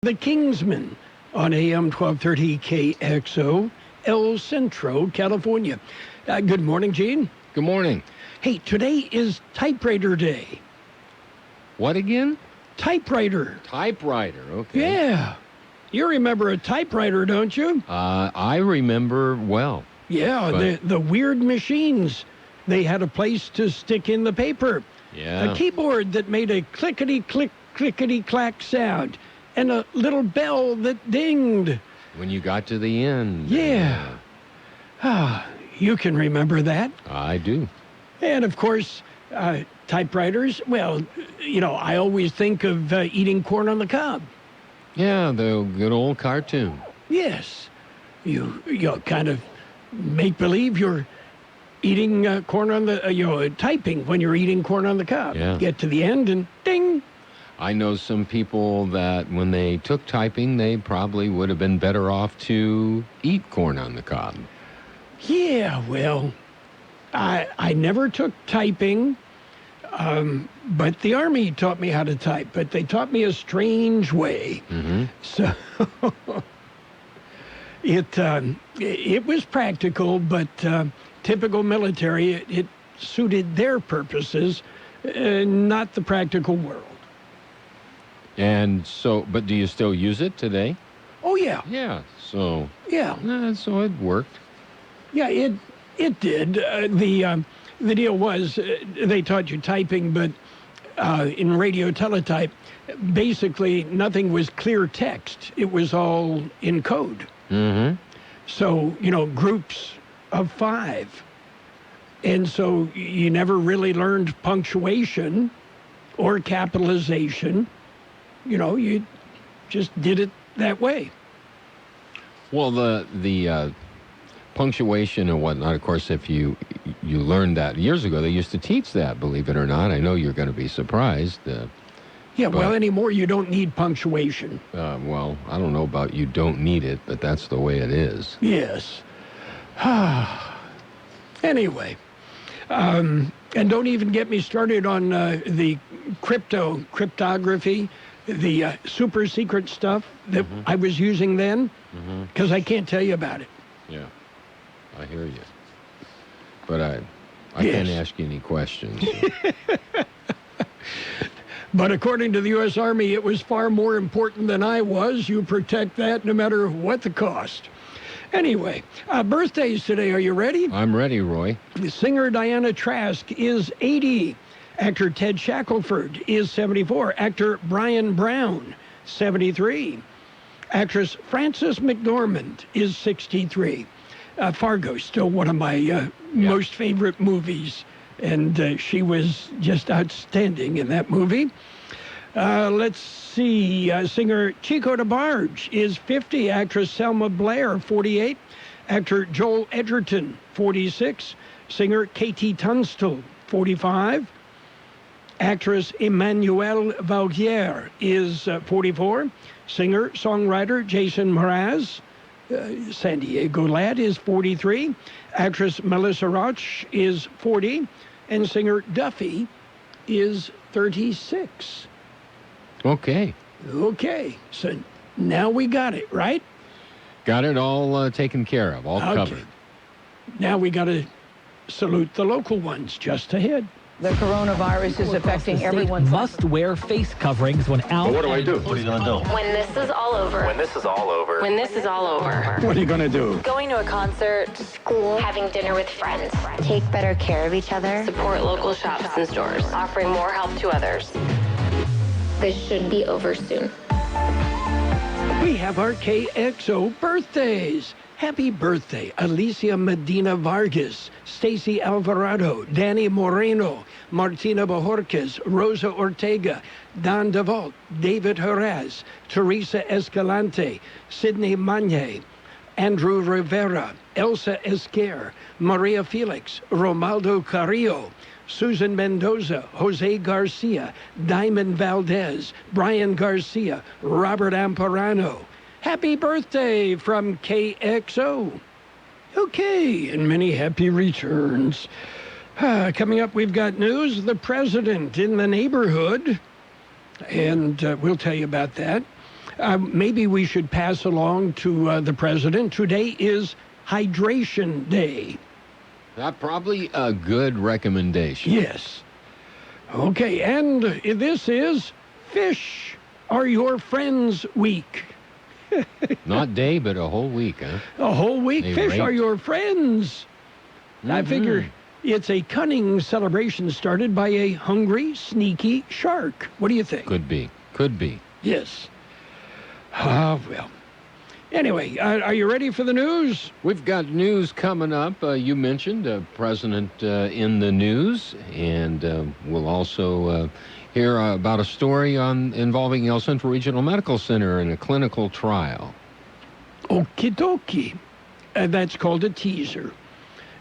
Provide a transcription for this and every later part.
The Kingsman on AM 1230 KXO, El Centro, California. Good morning, Gene. Good morning. Hey, today is Typewriter Day. What again? Typewriter. Typewriter, okay. Yeah. You remember a typewriter, don't you? I remember well. Yeah, but... the weird machines. They had a place to stick in the paper. Yeah. A keyboard that made a clickety-click, clickety-clack sound. And a little bell that dinged. When you got to the end. Yeah. You can remember that. I do. And, of course, typewriters, well, you know, I always think of eating corn on the cob. Yeah, the good old cartoon. Yes. You kind of make believe you're eating corn on the, typing when you're eating corn on the cob. Yeah. Get to the end and ding. I know some people that when they took typing, they probably would have been better off to eat corn on the cob. Yeah, well, I never took typing, but the Army taught me how to type, but they taught me a strange way. Mm-hmm. So it was practical, but typical military, it suited their purposes, not the practical world. And so, but do you still use it today? Oh, yeah. Yeah, so... Yeah. So it worked. Yeah, it did. The deal was they taught you typing, but in radio teletype, basically nothing was clear text. It was all in code. Mm-hmm. So, groups of 5. And so you never really learned punctuation or capitalization. You just did it that way. Well, the punctuation and whatnot, of course, if you learned that years ago, they used to teach that, believe it or not. I know you're going to be surprised. Well, anymore you don't need punctuation. Well, I don't know about you don't need it, but that's the way it is. Yes. Anyway, and don't even get me started on the cryptography, the super secret stuff that I was using then, because I can't tell you about it. Yeah, I hear you. But I can't ask you any questions. So. But according to the U.S. Army, it was far more important than I was. You protect that no matter what the cost. Anyway, birthdays today. Are you ready? I'm ready, Roy. Singer Diana Trask is 80. Actor Ted Shackelford is 74. Actor Brian Brown, 73. Actress Frances McDormand is 63. Fargo, still one of my most favorite movies, and she was just outstanding in that movie. Let's see, singer Chico DeBarge is 50. Actress Selma Blair, 48. Actor Joel Edgerton, 46. Singer Katie Tunstall, 45. Actress Emmanuelle Vaugier is 44. Singer, songwriter Jason Mraz, San Diego lad, is 43. Actress Melissa Roach is 40. And singer Duffy is 36. Okay. Okay, so now we got it, right? Got it all taken care of, all covered. Now we got to salute the local ones just ahead. The coronavirus is affecting everyone. Must wear face coverings when out. Well, what do I do? What are you going to do? When this is all over. When this is all over. When this is all over. What are you going to do? Going to a concert. School. Having dinner with friends. Take better care of each other. Support local shops and stores. Offering more help to others. This should be over soon. We have our KXO birthdays. Happy birthday, Alicia Medina Vargas, Stacy Alvarado, Danny Moreno, Martina Bajorquez, Rosa Ortega, Don DeVault, David Herraz, Teresa Escalante, Sidney Magne, Andrew Rivera, Elsa Esquer, Maria Felix, Romaldo Carrillo, Susan Mendoza, Jose Garcia, Diamond Valdez, Brian Garcia, Robert Amparano. Happy birthday from KXO. Okay, and many happy returns. Coming up, we've got news. The president in the neighborhood, and we'll tell you about that. Maybe we should pass along to the president. Today is Hydration Day. Probably a good recommendation. Yes. Okay, and this is Fish Are Your Friends Week. Not day, but a whole week, huh? A whole week. They Fish rate. are your friends. I figure it's a cunning celebration started by a hungry, sneaky shark. What do you think? Could be. Could be. Yes. Well. Anyway, are you ready for the news? We've got news coming up. You mentioned President in the news, and we'll also hear about a story involving El Centro Regional Medical Center in a clinical trial. Okie dokie. That's called a teaser.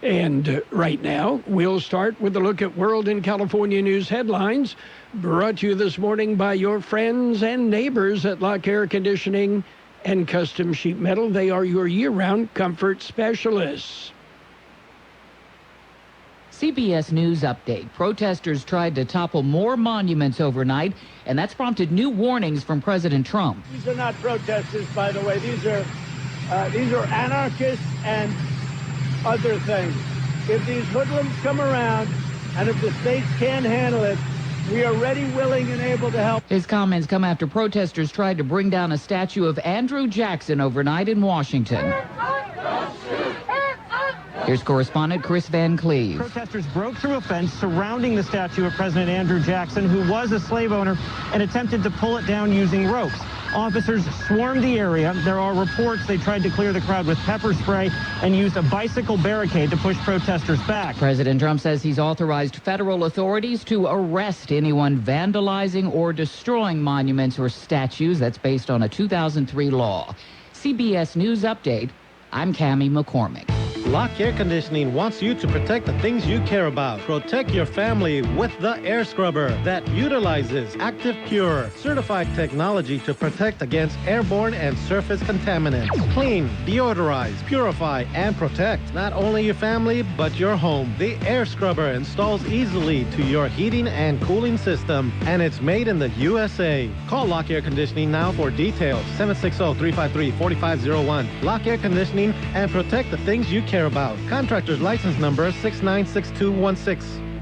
And right now, we'll start with a look at World and California News headlines, brought to you this morning by your friends and neighbors at Lock Air Conditioning and Custom Sheet Metal. They are your year-round comfort specialists. CBS News update. Protesters tried to topple more monuments overnight, and that's prompted new warnings from President Trump. These are not protesters, by the way. These are anarchists and other things. If these hoodlums come around, and if the states can't handle it, we are ready, willing, and able to help. His comments come after protesters tried to bring down a statue of Andrew Jackson overnight in Washington. Here's correspondent Chris Van Cleve. Protesters broke through a fence surrounding the statue of President Andrew Jackson, who was a slave owner, and attempted to pull it down using ropes. Officers swarmed the area. There are reports they tried to clear the crowd with pepper spray and used a bicycle barricade to push protesters back. President Trump says he's authorized federal authorities to arrest anyone vandalizing or destroying monuments or statues. That's based on a 2003 law. CBS News Update. I'm Cammie McCormick. Lock Air Conditioning wants you to protect the things you care about. Protect your family with the air scrubber that utilizes Active Pure, certified technology to protect against airborne and surface contaminants. Clean, deodorize, purify, and protect not only your family, but your home. The air scrubber installs easily to your heating and cooling system, and it's made in the USA. Call Lock Air Conditioning now for details. 760-353-4501. Lock Air Conditioning, and protect the things you care about. Contractor's license number 696216.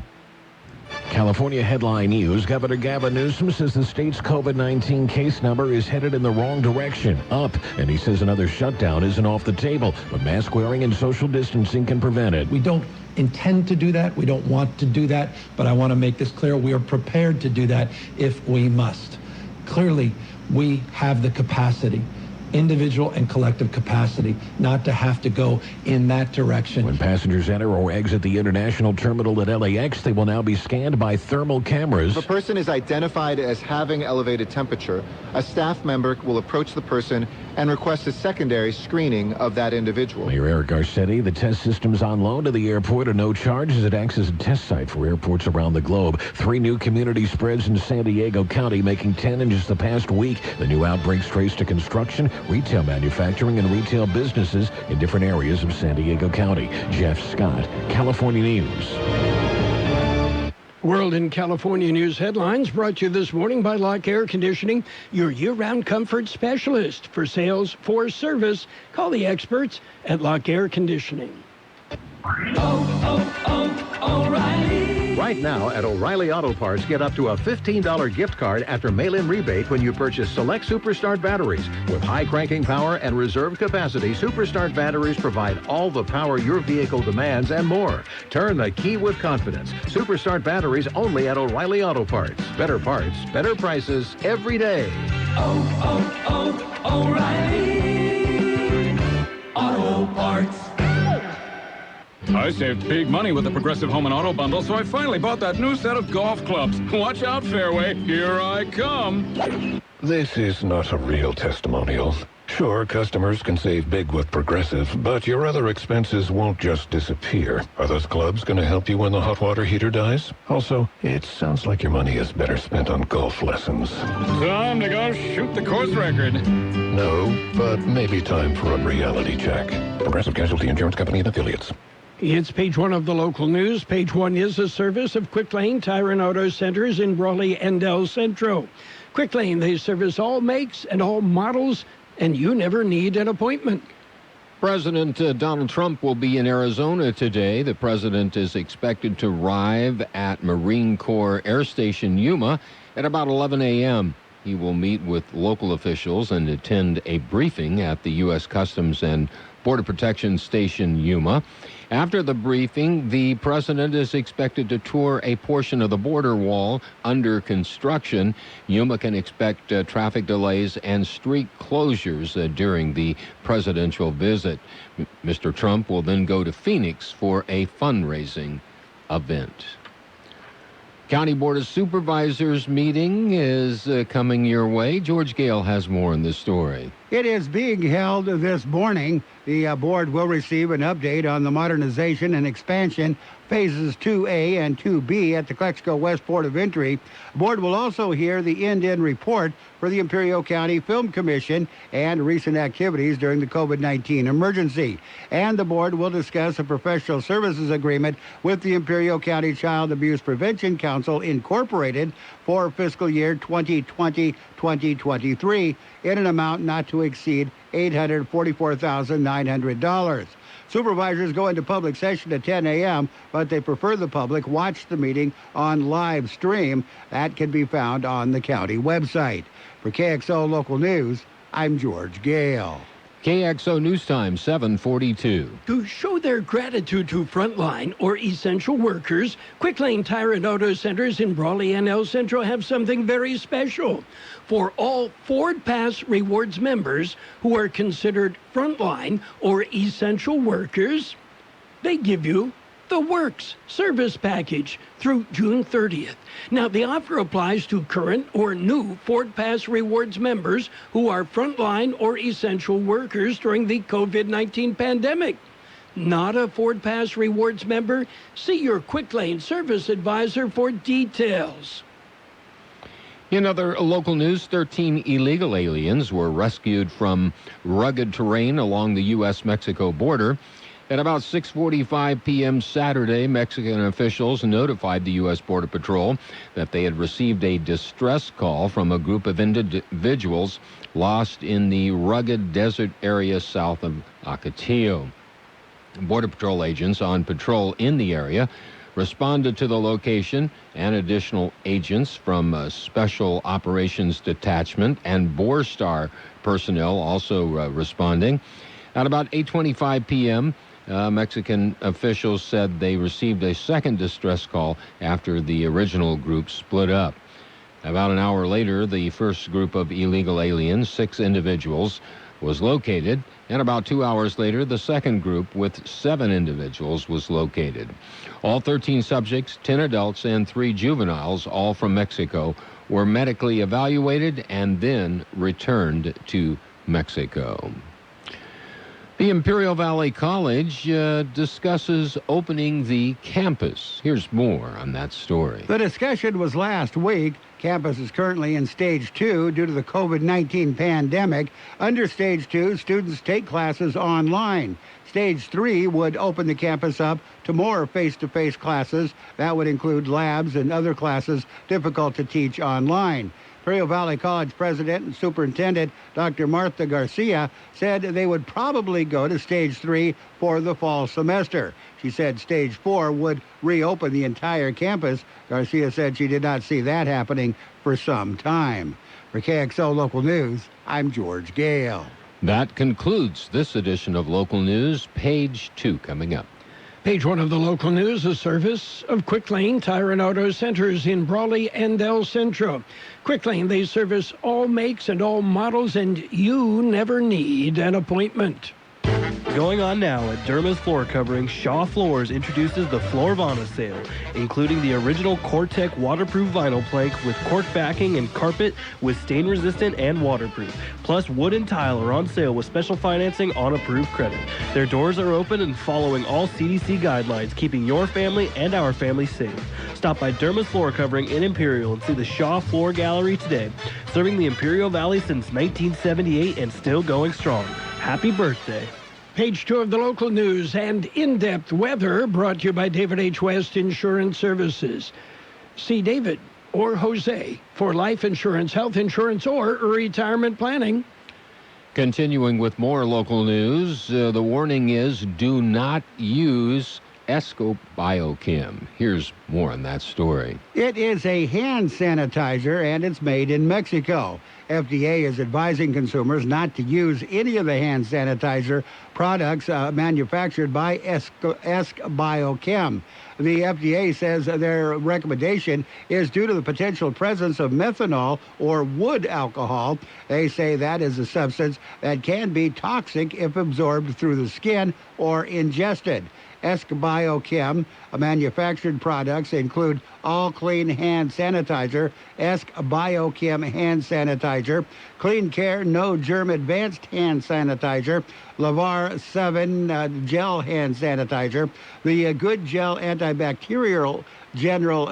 California headline news. Governor Gavin Newsom says the state's COVID-19 case number is headed in the wrong direction, up, and he says another shutdown isn't off the table, but mask wearing and social distancing can prevent it. We don't intend to do that. We don't want to do that, but I want to make this clear. We are prepared to do that if we must. Clearly, we have the capacity, individual and collective capacity, not to have to go in that direction. When passengers enter or exit the international terminal at LAX, they will now be scanned by thermal cameras. If a person is identified as having elevated temperature, a staff member will approach the person and request a secondary screening of that individual. Mayor Eric Garcetti, the test system's on loan to the airport at no charge as it acts as a test site for airports around the globe. 3 new community spreads in San Diego County, making 10 in just the past week. The new outbreaks traced to construction, retail manufacturing, and retail businesses in different areas of San Diego County. Jeff Scott, California News. World in California News headlines brought to you this morning by Lock Air Conditioning, your year-round comfort specialist. For sales, for service, call the experts at Lock Air Conditioning. O'Reilly. Right now at O'Reilly Auto Parts, get up to a $15 gift card after mail-in rebate when you purchase select Superstart batteries. With high cranking power and reserved capacity, Superstart batteries provide all the power your vehicle demands and more. Turn the key with confidence. Superstart batteries only at O'Reilly Auto Parts. Better parts, better prices every day. O'Reilly Auto Parts. I saved big money with the Progressive Home and Auto Bundle, so I finally bought that new set of golf clubs. Watch out, Fairway. Here I come. This is not a real testimonial. Sure, customers can save big with Progressive, but your other expenses won't just disappear. Are those clubs going to help you when the hot water heater dies? Also, it sounds like your money is better spent on golf lessons. Time to go shoot the course record. No, but maybe time for a reality check. Progressive Casualty Insurance Company and Affiliates. It's page 1 of the local news. Page 1 is a service of Quick Lane Tire and Auto Centers in Brawley and El Centro. Quick Lane, they service all makes and all models, and you never need an appointment. President Donald Trump will be in Arizona today. The president is expected to arrive at Marine Corps Air Station Yuma at about 11 a.m. He will meet with local officials and attend a briefing at the U.S. Customs and Border Protection Station Yuma. After the briefing, the president is expected to tour a portion of the border wall under construction. Yuma can expect traffic delays and street closures during the presidential visit. Mr. Trump will then go to Phoenix for a fundraising event. County Board of Supervisors meeting is coming your way. George Gale has more in this story. It is being held this morning. The board will receive an update on the modernization and expansion phases 2A and 2B at the Kxo West Port of Entry. The board will also hear the end-to-end report for the Imperial County Film Commission and recent activities during the COVID-19 emergency. And the board will discuss a professional services agreement with the Imperial County Child Abuse Prevention Council, Incorporated, for fiscal year 2020-2023 in an amount not to exceed $844,900. Supervisors go into public session at 10 a.m., but they prefer the public watch the meeting on live stream. That can be found on the county website. For KXO Local News, I'm George Gale. KXO News Time, 7:42. To show their gratitude to frontline or essential workers, Quick Lane Tire and Auto Centers in Brawley and El Centro have something very special. For all Ford Pass Rewards members who are considered frontline or essential workers, they give you the Works Service Package through June 30th. Now, the offer applies to current or new Ford Pass Rewards members who are frontline or essential workers during the COVID-19 pandemic. Not a Ford Pass Rewards member? See your Quick Lane service advisor for details. In other local news, 13 illegal aliens were rescued from rugged terrain along the U.S.-Mexico border. At about 6:45 p.m. Saturday, Mexican officials notified the U.S. Border Patrol that they had received a distress call from a group of individuals lost in the rugged desert area south of Ocotillo. Border Patrol agents on patrol in the area responded to the location, and additional agents from Special Operations Detachment and Borstar personnel also responding. At about 8:25 p.m., Mexican officials said they received a second distress call after the original group split up. About an hour later, the first group of illegal aliens, 6 individuals, was located, and about 2 hours later, the second group with 7 individuals was located. All 13 subjects, 10 adults and 3 juveniles, all from Mexico, were medically evaluated and then returned to Mexico. The Imperial Valley College discusses opening the campus. Here's more on that story. The discussion was last week. Campus is currently in Stage 2 due to the COVID-19 pandemic. Under Stage 2, students take classes online. Stage 3 would open the campus up to more face-to-face classes. That would include labs and other classes difficult to teach online. Imperial Valley College President and Superintendent Dr. Martha Garcia said they would probably go to Stage 3 for the fall semester. She said Stage 4 would reopen the entire campus. Garcia said she did not see that happening for some time. For KXO Local News, I'm George Gale. That concludes this edition of Local News. Page 2 coming up. Page 1 of the local news, a service of Quick Lane Tire and Auto Centers in Brawley and El Centro. Quick Lane, they service all makes and all models, and you never need an appointment. Going on now at Derma's Floor Covering, Shaw Floors introduces the Floorvana sale, including the original Cortec waterproof vinyl plank with cork backing and carpet with stain resistant and waterproof. Plus, wood and tile are on sale with special financing on approved credit. Their doors are open and following all CDC guidelines, keeping your family and our family safe. Stop by Derma's Floor Covering in Imperial and see the Shaw Floor Gallery today, serving the Imperial Valley since 1978 and still going strong. Happy birthday. Page 2 of the local news and in-depth weather brought to you by David H. West Insurance Services. See David or Jose for life insurance, health insurance, or retirement planning. Continuing with more local news, the warning is do not use Esco Biochem. Here's more on that story. It is a hand sanitizer, and it's made in Mexico. FDA is advising consumers not to use any of the hand sanitizer products manufactured by Esco Biochem. The FDA says their recommendation is due to the potential presence of methanol or wood alcohol. They say that is a substance that can be toxic if absorbed through the skin or ingested. Esco Biochem manufactured products include All Clean Hand Sanitizer, Esco Biochem Hand Sanitizer, Clean Care No Germ Advanced Hand Sanitizer, Lavar 7 Gel Hand Sanitizer, the Good Gel Antibacterial General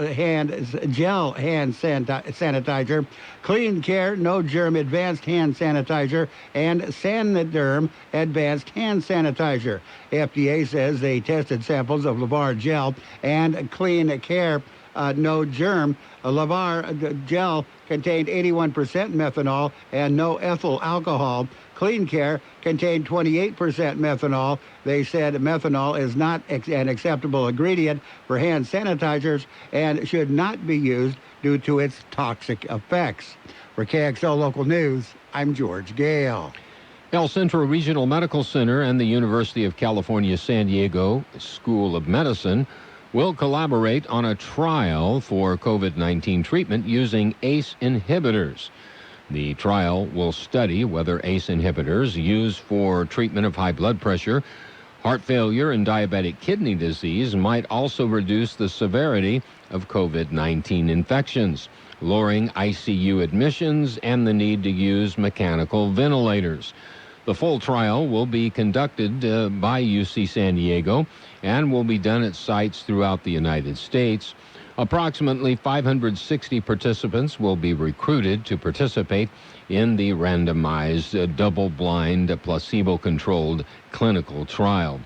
Gel Hand Sanitizer, Clean Care No Germ Advanced Hand Sanitizer, and Saniderm Advanced Hand Sanitizer. FDA says they tested samples of Lavar Gel and Clean Care No Germ. Lavar Gel contained 81% methanol and no ethyl alcohol. Clean Care contained 28% methanol. They said methanol is not an acceptable ingredient for hand sanitizers and should not be used due to its toxic effects. For KXO Local News, I'm George Gale. El Centro Regional Medical Center and the University of California, San Diego School of Medicine will collaborate on a trial for COVID-19 treatment using ACE inhibitors. The trial will study whether ACE inhibitors used for treatment of high blood pressure, heart failure, and diabetic kidney disease might also reduce the severity of COVID-19 infections, lowering ICU admissions and the need to use mechanical ventilators. The full trial will be conducted by UC San Diego and will be done at sites throughout the United States. Approximately 560 participants will be recruited to participate in the randomized, double-blind, placebo-controlled clinical trial.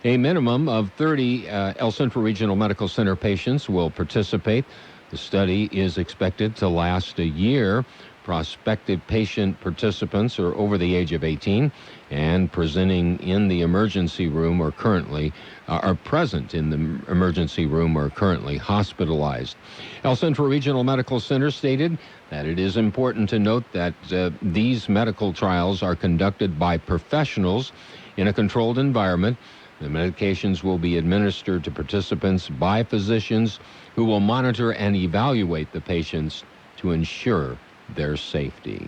A minimum of 30 El Centro Regional Medical Center patients will participate. The study is expected to last a year. Prospective patient participants are over the age of 18 and presenting in the emergency room or currently are present in the emergency room or currently hospitalized. El Centro Regional Medical Center stated that it is important to note that these medical trials are conducted by professionals in a controlled environment. The medications will be administered to participants by physicians who will monitor and evaluate the patients to ensure their safety.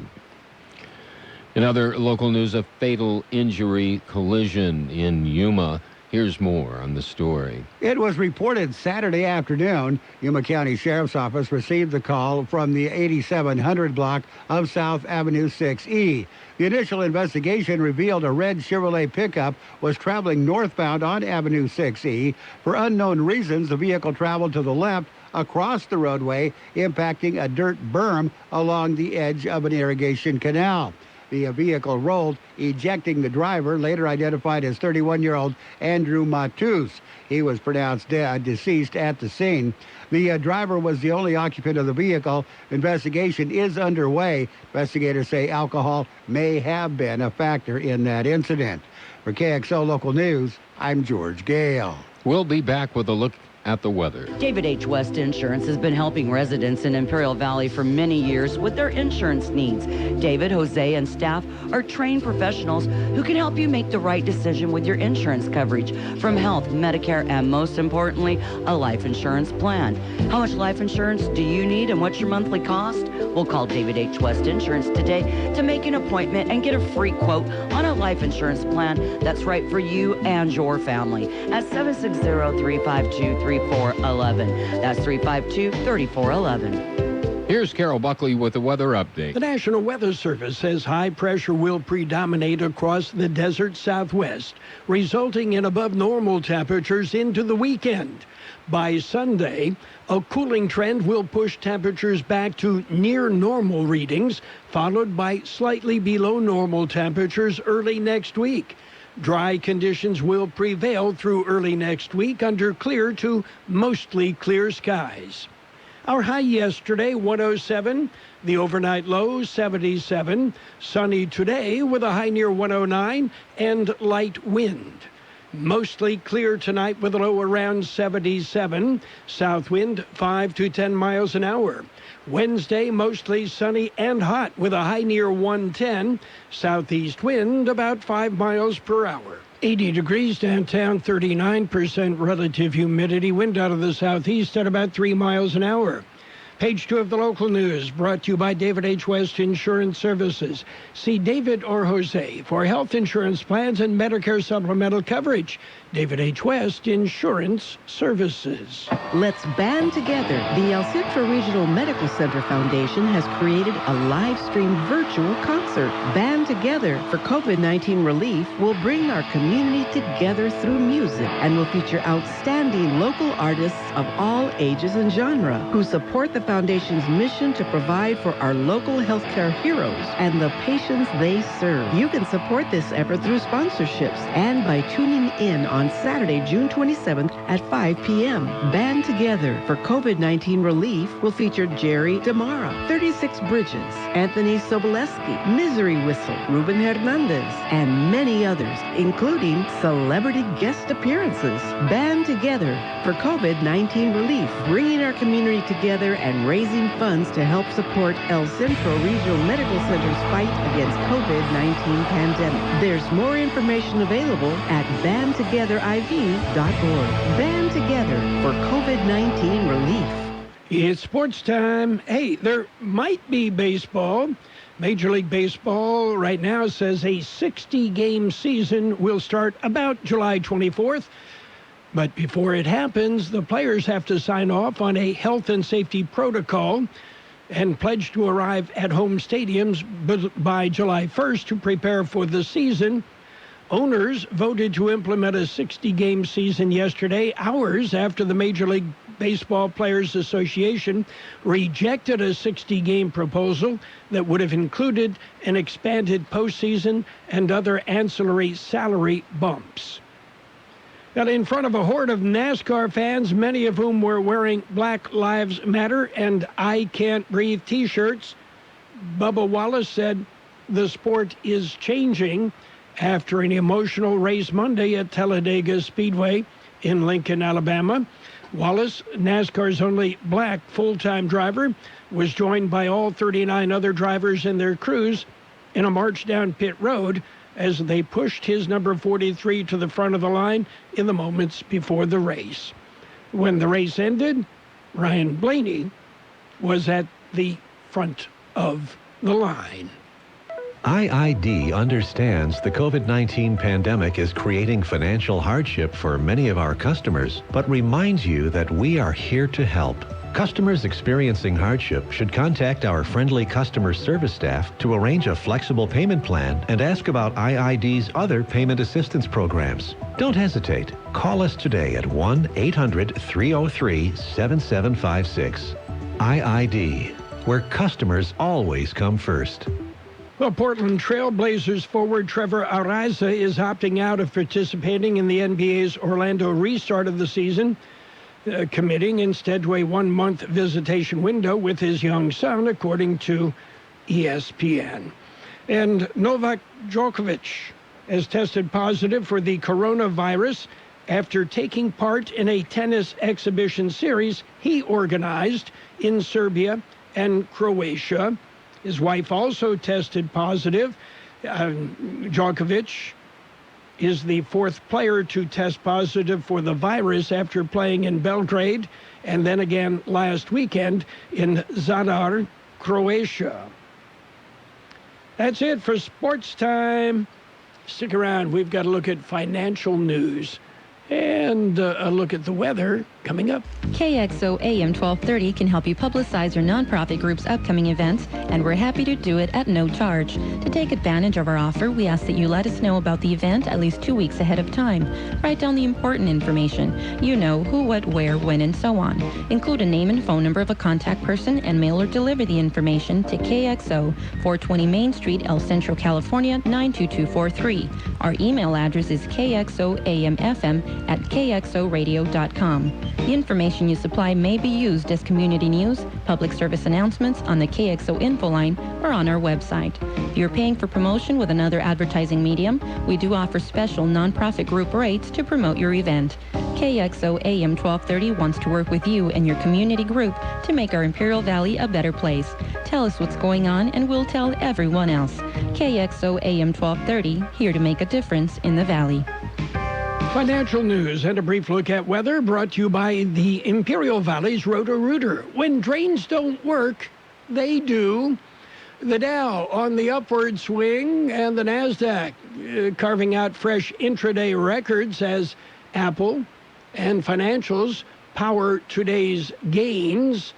In other local news, a fatal injury collision in Yuma. Here's more on the story. It was reported Saturday afternoon. Yuma County Sheriff's Office received the call from the 8700 block of South Avenue 6E. The initial investigation revealed a red Chevrolet pickup was traveling northbound on Avenue 6E. For unknown reasons, the vehicle traveled to the left across the roadway, impacting a dirt berm along the edge of an irrigation canal. The vehicle rolled, ejecting the driver, later identified as 31-year-old Andrew Matus. He was pronounced deceased at the scene. The driver was the only occupant of the vehicle. Investigation is underway. Investigators say alcohol may have been a factor in that incident. For KXO Local News, I'm George Gale. We'll be back with a look at the weather. David H. West Insurance has been helping residents in Imperial Valley for many years with their insurance needs. David, Jose, and staff are trained professionals who can help you make the right decision with your insurance coverage, from health, Medicare, and most importantly, a life insurance plan. How much life insurance do you need and what's your monthly cost? We'll call David H. West Insurance today to make an appointment and get a free quote on a life insurance plan that's right for you and your family at 760-352-3411. That's 352-3411. Here's Carroll Buckley with the weather update. The National Weather Service says high pressure will predominate across the desert Southwest, resulting in above normal temperatures into the weekend. By Sunday, a cooling trend will push temperatures back to near normal readings, followed by slightly below normal temperatures early next week. Dry conditions will prevail through early next week under clear to mostly clear skies. Our high yesterday, 107. The overnight low, 77. Sunny today with a high near 109 and light wind. Mostly clear tonight with a low around 77. South wind 5 to 10 miles an hour. Wednesday, mostly sunny and hot with a high near 110. Southeast wind about 5 miles per hour. 80 degrees downtown, 39% relative humidity. Wind out of the southeast at about 3 miles an hour. Page 2 of the local news brought to you by David H. West Insurance Services. See David or Jose for health insurance plans and Medicare supplemental coverage. David H. West Insurance Services. Let's band together. The El Centro Regional Medical Center Foundation has created a live stream virtual concert. Band Together for COVID-19 relief will bring our community together through music and will feature outstanding local artists of all ages and genre who support the foundation's mission to provide for our local healthcare heroes and the patients they serve. You can support this effort through sponsorships and by tuning in on Saturday, June 27th at 5 p.m. Band Together for COVID-19 relief will feature Jerry DeMara, 36 Bridges, Anthony Soboleski, Misery Whistle, Ruben Hernandez, and many others, including celebrity guest appearances. Band Together for COVID-19 relief, bringing our community together and raising funds to help support El Centro Regional Medical Center's fight against COVID-19 pandemic. There's more information available at bandtogetheriv.org. Band Together for COVID-19 relief. It's sports time. Hey, there might be baseball. Major League Baseball right now says a 60-game season will start about July 24th. But before it happens, the players have to sign off on a health and safety protocol and pledge to arrive at home stadiums by July 1st to prepare for the season. Owners voted to implement a 60-game season yesterday, hours after the Major League Baseball Players Association rejected a 60-game proposal that would have included an expanded postseason and other ancillary salary bumps. Now, in front of a horde of NASCAR fans, many of whom were wearing Black Lives Matter and I Can't Breathe t-shirts, Bubba Wallace said the sport is changing after an emotional race Monday at Talladega Speedway in Lincoln, Alabama. Wallace, NASCAR's only black full-time driver, was joined by all 39 other drivers and their crews in a march down pit road as they pushed his number 43 to the front of the line in the moments before the race. When the race ended, Ryan Blaney was at the front of the line. IID understands the COVID-19 pandemic is creating financial hardship for many of our customers, but reminds you that we are here to help. Customers experiencing hardship should contact our friendly customer service staff to arrange a flexible payment plan and ask about IID's other payment assistance programs. Don't hesitate. Call us today at 1-800-303-7756. IID, where customers always come first. Well, Portland Trail Blazers forward Trevor Ariza is opting out of participating in the NBA's Orlando restart of the season, committing instead to a 1-month visitation window with his young son, according to ESPN. And Novak Djokovic has tested positive for the coronavirus after taking part in a tennis exhibition series he organized in Serbia and Croatia. His wife also tested positive. Djokovic is the fourth player to test positive for the virus after playing in Belgrade and then again last weekend in Zadar, Croatia. That's it for sports time. Stick around. We've got to look at financial news and a look at the weather coming up. KXO AM 1230 can help you publicize your nonprofit group's upcoming events, and we're happy to do it at no charge. To take advantage of our offer, we ask that you let us know about the event at least 2 weeks ahead of time. Write down the important information. You know, who, what, where, when, and so on. Include a name and phone number of a contact person and mail or deliver the information to KXO, 420 Main Street, El Centro, California, 92243. Our email address is kxoamfm@kxoradio.com. The information you supply may be used as community news, public service announcements on the KXO info line, or on our website. If you're paying for promotion with another advertising medium, we do offer special nonprofit group rates to promote your event. KXO AM 1230 wants to work with you and your community group to make our Imperial Valley a better place. Tell us what's going on and we'll tell everyone else. KXO AM 1230, here to make a difference in the Valley. Financial news and a brief look at weather brought to you by the Imperial Valley's Roto-Rooter. When drains don't work, they do. The Dow on the upward swing and the NASDAQ carving out fresh intraday records as Apple and financials power today's gains.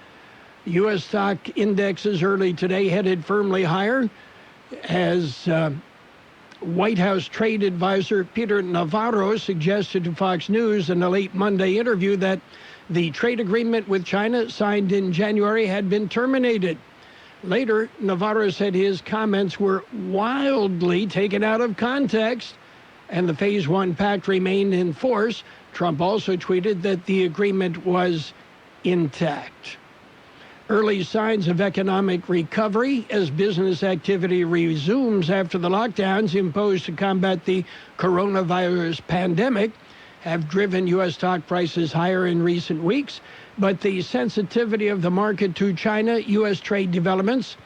U.S. stock indexes early today headed firmly higher as White House trade advisor Peter Navarro suggested to Fox News in a late Monday interview that the trade agreement with China signed in January had been terminated. Later, Navarro said his comments were wildly taken out of context and the Phase 1 pact remained in force. Trump also tweeted that the agreement was intact. Early signs of economic recovery as business activity resumes after the lockdowns imposed to combat the coronavirus pandemic have driven U.S. stock prices higher in recent weeks. But the sensitivity of the market to China, U.S. trade developments,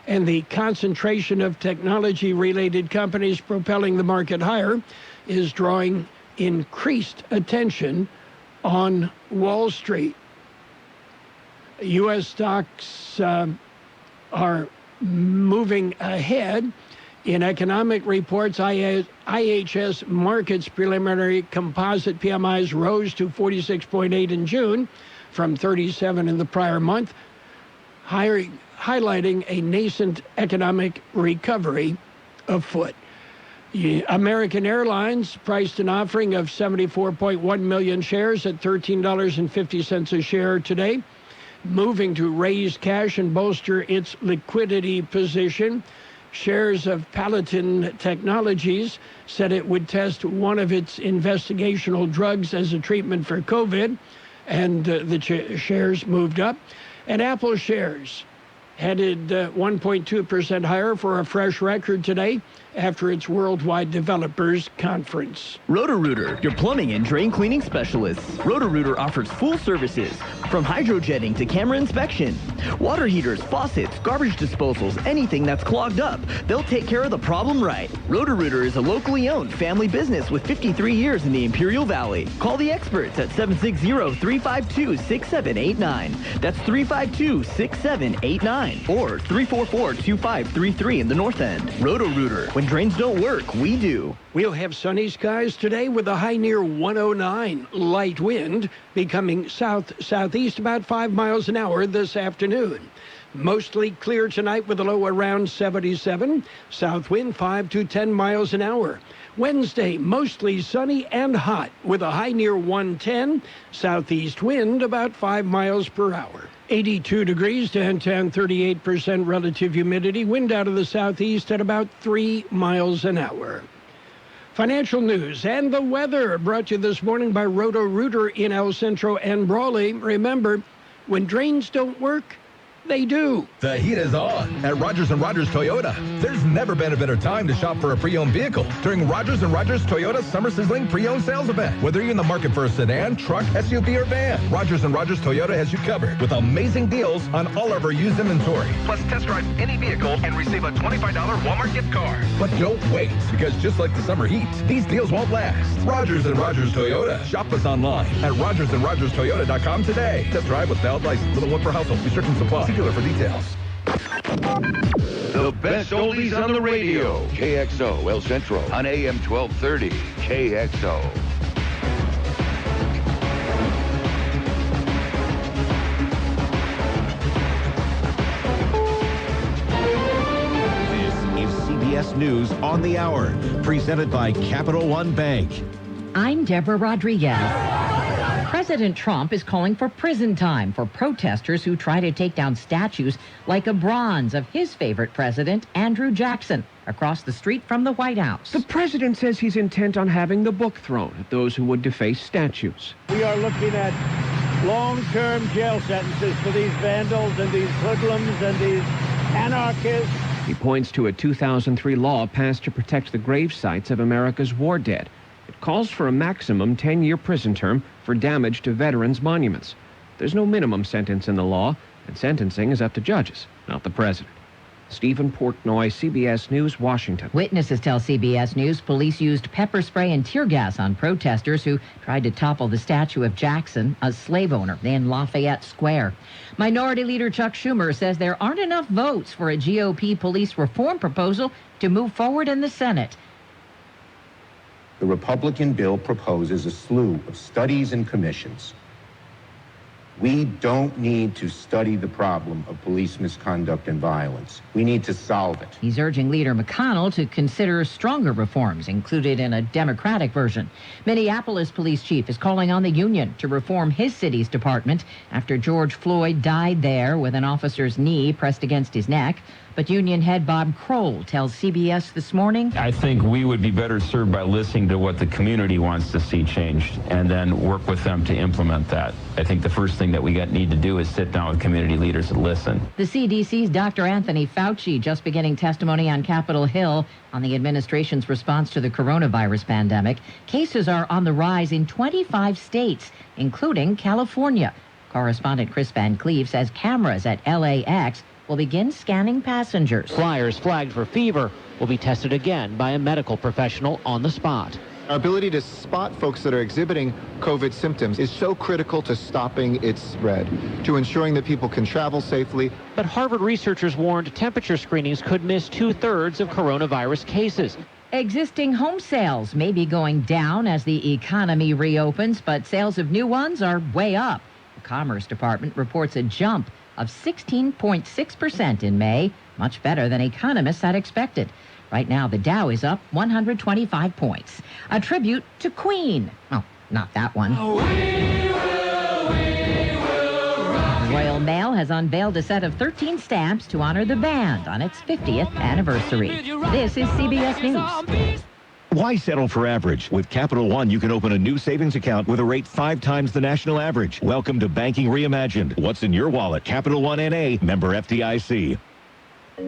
and the concentration of technology-related companies propelling the market higher is drawing increased attention on Wall Street. U.S. stocks are moving ahead. In economic reports, IHS Markit's preliminary composite PMIs rose to 46.8 in June from 37 in the prior month, highlighting a nascent economic recovery afoot. American Airlines priced an offering of 74.1 million shares at $13.50 a share today, moving to raise cash and bolster its liquidity position. Shares of Palantir Technologies said it would test one of its investigational drugs as a treatment for COVID, and the shares moved up. And Apple shares headed 1.2% higher for a fresh record today after its Worldwide Developers Conference. Roto-Rooter, your plumbing and drain cleaning specialists. Roto-Rooter offers full services, from hydrojetting to camera inspection. Water heaters, faucets, garbage disposals, anything that's clogged up. They'll take care of the problem right. Roto-Rooter is a locally owned family business with 53 years in the Imperial Valley. Call the experts at 760-352-6789. That's 352-6789 or 344-2533 in the North End. Roto-Rooter. When drains don't work, we do. We'll have sunny skies today with a high near 109. Light wind becoming south-southeast about 5 miles an hour this afternoon. Mostly clear tonight with a low around 77. South wind 5 to 10 miles an hour. Wednesday, mostly sunny and hot with a high near 110. Southeast wind about 5 miles per hour. 82 degrees downtown, 38% relative humidity. Wind out of the southeast at about 3 miles an hour. Financial news and the weather brought to you this morning by Roto-Rooter in El Centro and Brawley. Remember, when drains don't work, they do. The heat is on at Rogers & Rogers Toyota. There's never been a better time to shop for a pre-owned vehicle during Rogers & Rogers Toyota Summer Sizzling Pre-Owned Sales Event. Whether you're in the market for a sedan, truck, SUV, or van, Rogers & Rogers Toyota has you covered with amazing deals on all of our used inventory. Plus, test drive any vehicle and receive a $25 Walmart gift card. But don't wait, because just like the summer heat, these deals won't last. Rogers & Rogers Toyota. Shop us online at RogersandRogersToyota.com today. Test drive with valid license. Little one per household. Restrictions apply. See dealer for details. The best oldies on the radio. KXO El Centro on AM 1230. KXO. This is CBS News on the Hour, presented by Capital One Bank. I'm Deborah Rodriguez. President Trump is calling for prison time for protesters who try to take down statues like a bronze of his favorite president, Andrew Jackson, across the street from the White House. The president says he's intent on having the book thrown at those who would deface statues. We are looking at long-term jail sentences for these vandals and these hoodlums and these anarchists. He points to a 2003 law passed to protect the grave sites of America's war dead. It calls for a maximum 10-year prison term for damage to veterans' monuments. There's no minimum sentence in the law, and sentencing is up to judges, not the president. Stephen Portnoy, CBS News, Washington. Witnesses tell CBS News police used pepper spray and tear gas on protesters who tried to topple the statue of Jackson, a slave owner, in Lafayette Square. Minority Leader Chuck Schumer says there aren't enough votes for a GOP police reform proposal to move forward in the Senate. The Republican bill proposes a slew of studies and commissions. We don't need to study the problem of police misconduct and violence. We need to solve it. He's urging Leader McConnell to consider stronger reforms included in a Democratic version. Minneapolis police chief is calling on the union to reform his city's department after George Floyd died there with an officer's knee pressed against his neck. But union head Bob Kroll tells CBS this morning, I think we would be better served by listening to what the community wants to see changed and then work with them to implement that. I think the first thing that we need to do is sit down with community leaders and listen. The CDC's Dr. Anthony Fauci just beginning testimony on Capitol Hill on the administration's response to the coronavirus pandemic. Cases are on the rise in 25 states, including California. Correspondent Chris Van Cleve says cameras at LAX will begin scanning passengers. Flyers flagged for fever will be tested again by a medical professional on the spot. Our ability to spot folks that are exhibiting COVID symptoms is so critical to stopping its spread, to ensuring that people can travel safely. But Harvard researchers warned temperature screenings could miss 2/3 of coronavirus cases. Existing home sales may be going down as the economy reopens, but sales of new ones are way up. The Commerce Department reports a jump of 16.6% in May, much better than economists had expected. Right now, the Dow is up 125 points. A tribute to Queen. Oh, not that one. Royal Mail has unveiled a set of 13 stamps to honor the band on its 50th anniversary. This is CBS News. Why settle for average? With Capital One, you can open a new savings account with a rate 5 times the national average. Welcome to Banking Reimagined. What's in your wallet? Capital One N.A., member FDIC.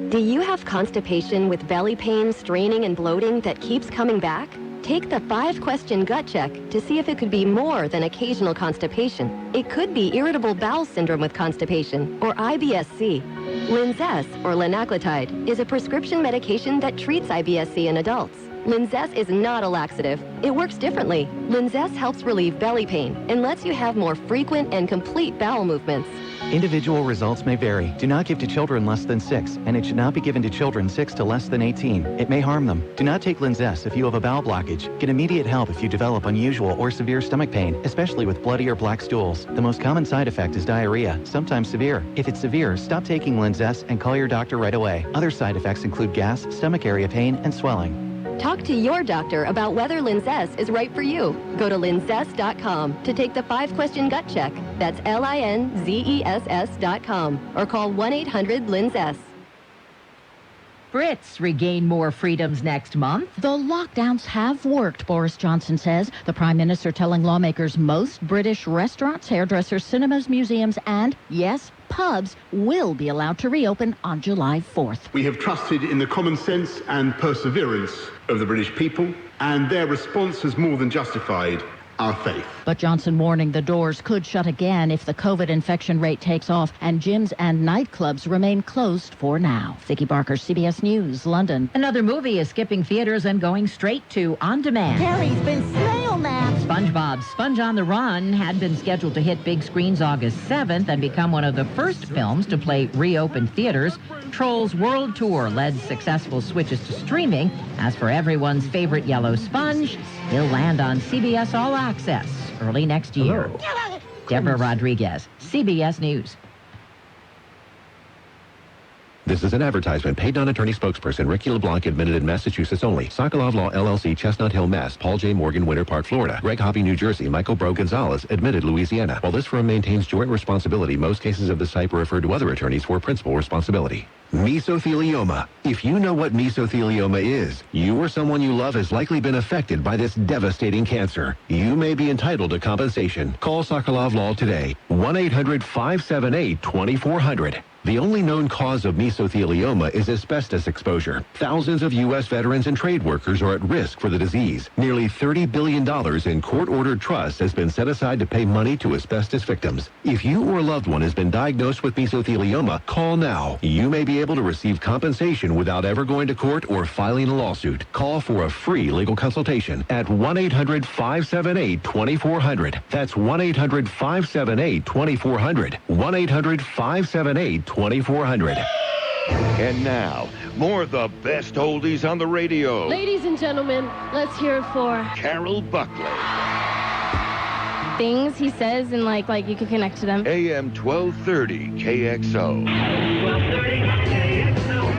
Do you have constipation with belly pain, straining, and bloating that keeps coming back? Take the 5-question gut check to see if it could be more than occasional constipation. It could be irritable bowel syndrome with constipation, or IBS-C. Linzess, or linaclotide, is a prescription medication that treats IBS-C in adults. Linzess is not a laxative. It works differently. Linzess helps relieve belly pain and lets you have more frequent and complete bowel movements. Individual results may vary. Do not give to children less than 6, and it should not be given to children 6 to less than 18. It may harm them. Do not take Linzess if you have a bowel blockage. Get immediate help if you develop unusual or severe stomach pain, especially with bloody or black stools. The most common side effect is diarrhea, sometimes severe. If it's severe, stop taking Linzess and call your doctor right away. Other side effects include gas, stomach area pain, and swelling. Talk to your doctor about whether Linzess is right for you. Go to linzess.com to take the 5-question gut check. That's LINZESS.com or call 1-800-LINZESS. Brits regain more freedoms next month. The lockdowns have worked, Boris Johnson says. The Prime Minister telling lawmakers most British restaurants, hairdressers, cinemas, museums, and, yes, pubs will be allowed to reopen on July 4th. We have trusted in the common sense and perseverance of the British people, and their response has more than justified our faith. But Johnson warning the doors could shut again if the COVID infection rate takes off and gyms and nightclubs remain closed for now. Vicki Barker, CBS News, London. Another movie is skipping theaters and going straight to on demand. Carrie's been snail napped. SpongeBob's Sponge on the Run had been scheduled to hit big screens August 7th and become one of the first films to play reopened theaters. Trolls World Tour led successful switches to streaming. As for everyone's favorite yellow sponge, he'll land on CBS All Access early next year. Hello. Deborah Rodriguez, CBS News. This is an advertisement. Paid non-attorney spokesperson Ricky LeBlanc admitted in Massachusetts only. Sokolov Law LLC, Chestnut Hill, Mass. Paul J. Morgan, Winter Park, Florida. Greg Hobby, New Jersey. Michael Bro Gonzalez admitted Louisiana. While this firm maintains joint responsibility, most cases of this type are referred to other attorneys for principal responsibility. Mesothelioma. If you know what mesothelioma is, you or someone you love has likely been affected by this devastating cancer. You may be entitled to compensation. Call Sokolov Law today. 1-800-578-2400. The only known cause of mesothelioma is asbestos exposure. Thousands of U.S. veterans and trade workers are at risk for the disease. Nearly $30 billion in court-ordered trusts has been set aside to pay money to asbestos victims. If you or a loved one has been diagnosed with mesothelioma, call now. You may be able to receive compensation without ever going to court or filing a lawsuit. Call for a free legal consultation at 1-800-578-2400. That's 1-800-578-2400. 1-800-578-2400. And now, more of the best oldies on the radio. Ladies and gentlemen, let's hear it for Carroll Buckley. Things he says and like you can connect to them. AM 1230 KXO. 1230 KXO.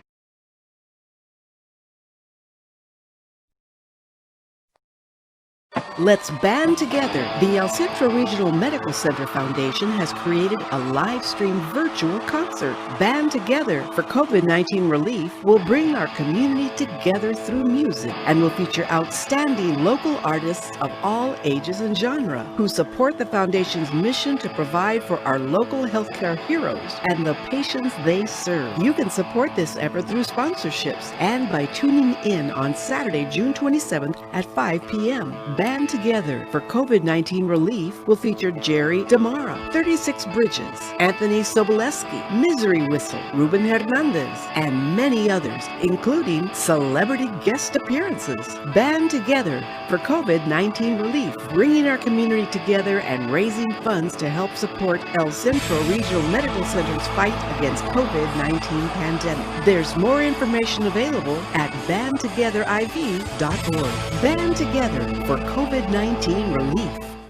Let's band together. The El Centro Regional Medical Center Foundation has created a live stream virtual concert. Band Together for COVID-19 relief will bring our community together through music and will feature outstanding local artists of all ages and genre who support the foundation's mission to provide for our local healthcare heroes and the patients they serve. You can support this effort through sponsorships and by tuning in on Saturday, June 27th at 5 p.m. Band Together for COVID-19 relief will feature Jerry Damara, 36 Bridges, Anthony Soboleski, Misery Whistle, Ruben Hernandez, and many others, including celebrity guest appearances. Band Together for COVID-19 relief, bringing our community together and raising funds to help support El Centro Regional Medical Center's fight against COVID-19 pandemic. There's more information available at bandtogetheriv.org. Band Together for COVID-19 relief.